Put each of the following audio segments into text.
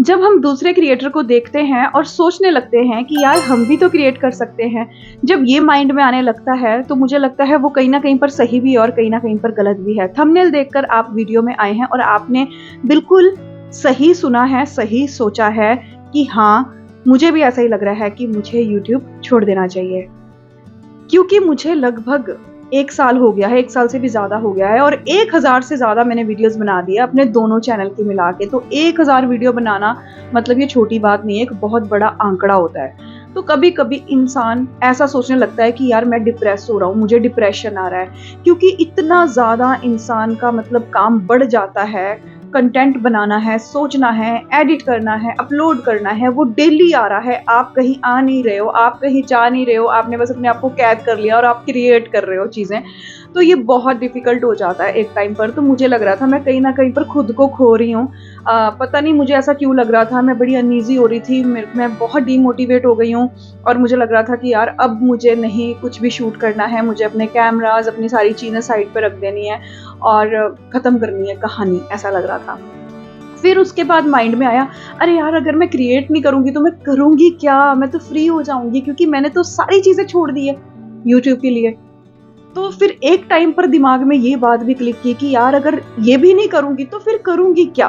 जब हम दूसरे क्रिएटर को देखते हैं और सोचने लगते हैं कि यार हम भी तो क्रिएट कर सकते हैं, जब ये माइंड में आने लगता है तो मुझे लगता है वो कहीं न कहीं पर सही भी है और कहीं न कहीं पर गलत भी है। थंबनेल देखकर आप वीडियो में आए हैं और आपने बिल्कुल सही सुना है, सही सोचा है कि हाँ, मुझे भी ऐसा ही लग रहा है कि मुझे यूट्यूब छोड़ देना चाहिए। क्योंकि मुझे लगभग 1 साल हो गया है, 1 साल से भी ज़्यादा हो गया है और 1000 से ज़्यादा मैंने वीडियोज़ बना दी है अपने दोनों चैनल की मिला के। तो 1000 वीडियो बनाना मतलब ये छोटी बात नहीं है, एक बहुत बड़ा आंकड़ा होता है। तो कभी-कभी इंसान ऐसा सोचने लगता है कि यार मैं डिप्रेस हो रहा हूँ, मुझे डिप्रेशन आ रहा है। क्योंकि इतना ज़्यादा इंसान का मतलब काम बढ़ जाता है, कंटेंट बनाना है, सोचना है, एडिट करना है, अपलोड करना है, वो डेली आ रहा है। आप कहीं आ नहीं रहे हो, आप कहीं जा नहीं रहे हो, आपने बस अपने आप को कैद कर लिया और आप क्रिएट कर रहे हो चीज़ें। तो ये बहुत डिफ़िकल्ट हो जाता है एक टाइम पर। तो मुझे लग रहा था मैं कहीं न कहीं पर खुद को खो रही हूँ। पता नहीं मुझे ऐसा क्यों लग रहा था, मैं बड़ी अनईज़ी हो रही थी, मैं बहुत डीमोटिवेट हो गई हूँ और मुझे लग रहा था कि यार अब मुझे नहीं कुछ भी शूट करना है, मुझे अपने कैमराज़, अपनी सारी चीज़ें साइड पे रख देनी है और ख़त्म करनी है कहानी, ऐसा लग रहा था। फिर उसके बाद माइंड में आया, अरे यार अगर मैं क्रिएट नहीं करूँगी तो मैं करूँगी क्या? मैं तो फ्री हो जाऊँगी क्योंकि मैंने तो सारी चीज़ें छोड़ दी है यूट्यूब के लिए। तो फिर एक टाइम पर दिमाग में ये बात भी क्लिक की कि यार अगर ये भी नहीं करूँगी तो फिर करूँगी क्या?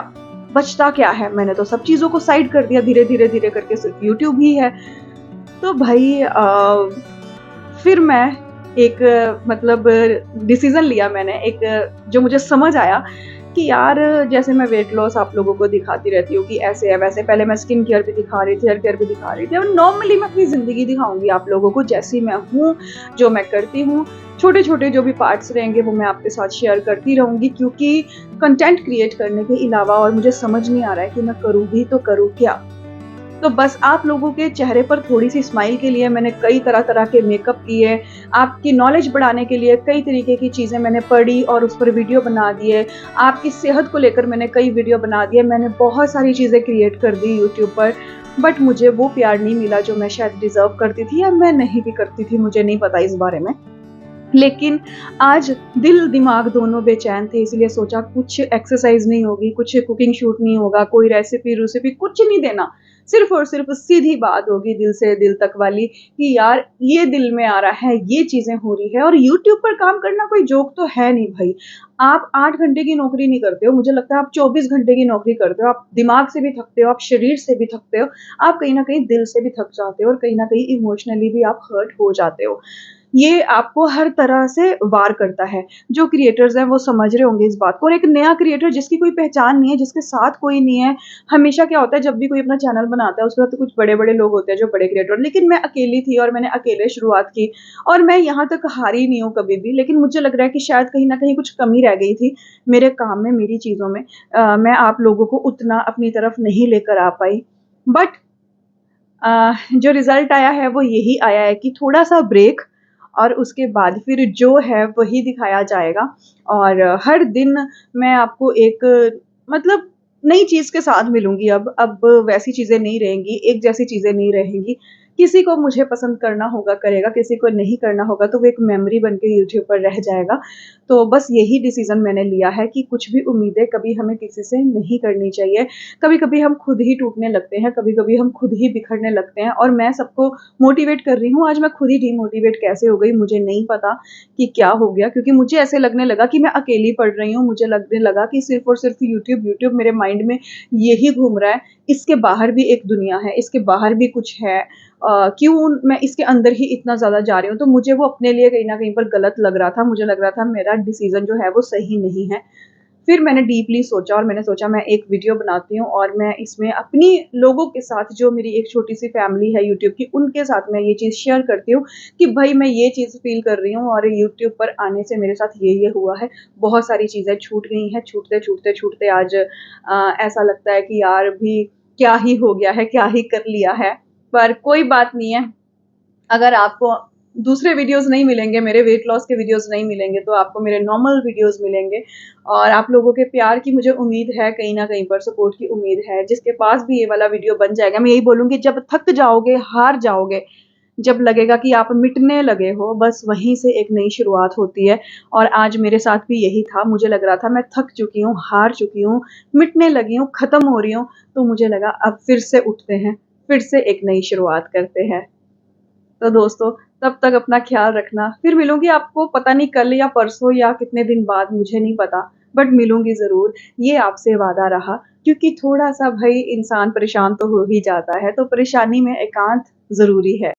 बचता क्या है? मैंने तो सब चीज़ों को साइड कर दिया धीरे-धीरे करके सिर्फ़ यूट्यूब ही है। तो भाई फिर मैं एक मतलब डिसीज़न लिया मैंने एक जो मुझे समझ आया कि यार जैसे मैं वेट लॉस आप लोगों को दिखाती रहती हूँ कि ऐसे है वैसे, पहले मैं स्किन केयर भी दिखा रही थी, हेयर केयर भी दिखा रही थी और नॉर्मली मैं अपनी ज़िंदगी दिखाऊँगी आप लोगों को जैसी मैं हूँ, जो मैं करती हूँ। छोटे-छोटे जो भी पार्ट्स रहेंगे वो मैं आपके साथ शेयर करती रहूँगी क्योंकि कंटेंट क्रिएट करने के अलावा और मुझे समझ नहीं आ रहा है कि मैं करूँ भी तो करूँ क्या? तो बस आप लोगों के चेहरे पर थोड़ी-सी स्माइल के लिए मैंने कई तरह-तरह के मेकअप किए, आपकी नॉलेज बढ़ाने के लिए कई तरीके की चीज़ें मैंने पढ़ी और उस पर वीडियो बना दिए। आपकी सेहत को लेकर मैंने कई वीडियो बना दिए, मैंने बहुत सारी चीज़ें क्रिएट कर दी यूट्यूब पर, बट मुझे वो प्यार नहीं मिला जो मैं शायद डिज़र्व करती थी या मैं नहीं भी करती थी, मुझे नहीं पता इस बारे में। लेकिन आज दिल-दिमाग दोनों बेचैन थे इसलिए सोचा कुछ एक्सरसाइज़ नहीं होगी, कुछ कुकिंग शूट नहीं होगा, कोई रेसिपी-रूसिपी कुछ नहीं देना। सिर्फ़ और सिर्फ़ सीधी बात होगी दिल से दिल तक वाली कि यार ये दिल में आ रहा है, ये चीज़ें हो रही है और यूट्यूब पर काम करना कोई जोक तो है नहीं भई। आप 8 घंटे की नौकरी नहीं करते हो, मुझे लगता है आप 24 घंटे की नौकरी करते हो। आप दिमाग से भी थकते हो, आप शरीर से भी थकते हो, आप कहीं न कहीं दिल से भी थक जाते हो और कहीं न कहीं इमोशनली भी आप हर्ट हो जाते हो। ये आपको हर तरह से वार करता है। जो क्रिएटर्स हैं वो समझ रहे होंगे इस बात को और एक नया क्रिएटर जिसकी कोई पहचान नहीं है, जिसके साथ कोई नहीं है, हमेशा क्या होता है जब भी कोई अपना चैनल बनाता है उसके साथ तो कुछ बड़े-बड़े लोग होते हैं जो बड़े क्रिएटर लेकिन मैं अकेली थी और मैंने अकेले शुरुआत की और मैं यहाँ तक हारी नहीं हूँ कभी भी। लेकिन मुझे लग रहा है कि शायद कहीं न कहीं कुछ कमी रह गई थी मेरे काम में, मेरी चीज़ों में। मैं आप लोगों को उतना अपनी तरफ नहीं लेकर आ पाई। बट जो रिज़ल्ट आया है वो यही आया है कि थोड़ा-सा ब्रेक और उसके बाद फिर जो है वही दिखाया जाएगा और हर दिन मैं आपको एक मतलब नई चीज़ के साथ मिलूँगी अब वैसी चीज़ें नहीं रहेंगी, एक जैसी चीज़ें नहीं रहेंगी। किसी को मुझे पसंद करना होगा करेगा, किसी को नहीं करना होगा तो वो एक मेमोरी बन के यूट्यूब पर रह जाएगा। तो बस यही डिसीज़न मैंने लिया है कि कुछ भी उम्मीदें कभी हमें किसी से नहीं करनी चाहिए। कभी-कभी हम खुद ही टूटने लगते हैं, कभी-कभी हम खुद ही बिखरने लगते हैं और मैं सबको मोटिवेट कर रही हूँ। आज मैं खुद ही डिमोटिवेट कैसे हो गई मुझे नहीं पता कि क्या हो गया क्योंकि मुझे ऐसे लगने लगा कि मैं अकेली पढ़ रही हूँ। मुझे लगने लगा कि सिर्फ़ और सिर्फ़ यूट्यूब मेरे माइंड में यही घूम रहा है। इसके बाहर भी एक दुनिया है, इसके बाहर भी कुछ है। क्यों मैं इसके अंदर ही इतना ज़्यादा जा रही हूँ? तो मुझे वो अपने लिए कहीं न कहीं पर गलत लग रहा था। मुझे लग रहा था मेरा डिसीज़न जो है वो सही नहीं है। फिर मैंने डीपली सोचा और मैंने सोचा मैं एक वीडियो बनाती हूँ और मैं इसमें अपनी लोगों के साथ जो मेरी एक छोटी-सी फैमिली है यूट्यूब की, उनके साथ मैं ये चीज़ शेयर करती हूँ कि भई मैं ये चीज़ फ़ील कर रही हूँ और यूट्यूब पर आने से मेरे साथ ये हुआ है। बहुत सारी चीज़ें छूट गई हैं, छूटते आज ऐसा लगता है कि यार अभी क्या ही हो गया है, क्या ही कर लिया है। पर कोई बात नहीं है, अगर आपको दूसरे वीडियोज़ नहीं मिलेंगे, मेरे वेट लॉस के वीडियोज़ नहीं मिलेंगे, तो आपको मेरे नॉर्मल वीडियोज़ मिलेंगे और आप लोगों के प्यार की मुझे उम्मीद है, कहीं न कहीं पर सपोर्ट की उम्मीद है। जिसके पास भी ये वाला वीडियो बन जाएगा, मैं यही बोलूँगी जब थक जाओगे, हार जाओगे, जब लगेगा कि आप मिटने लगे हो, बस वहीं से एक नई शुरुआत होती है। और आज मेरे साथ भी यही था। मुझे लग रहा था मैं थक चुकी हूँ, हार चुकी हूँ, मिटने लगी हूँ, ख़त्म हो रही हूँ। तो मुझे लगा अब फिर से उठते हैं, फिर से एक नई शुरुआत करते हैं। तो दोस्तों, तब तक अपना ख़्याल रखना। फिर मिलूँगी आपको, पता नहीं कल या परसों या कितने दिन बाद, मुझे नहीं पता, बट मिलूँगी ज़रूर। ये आपसे वादा रहा, क्योंकि थोड़ा-सा भई इंसान परेशान तो हो ही जाता है, तो परेशानी में एकांत ज़रूरी है।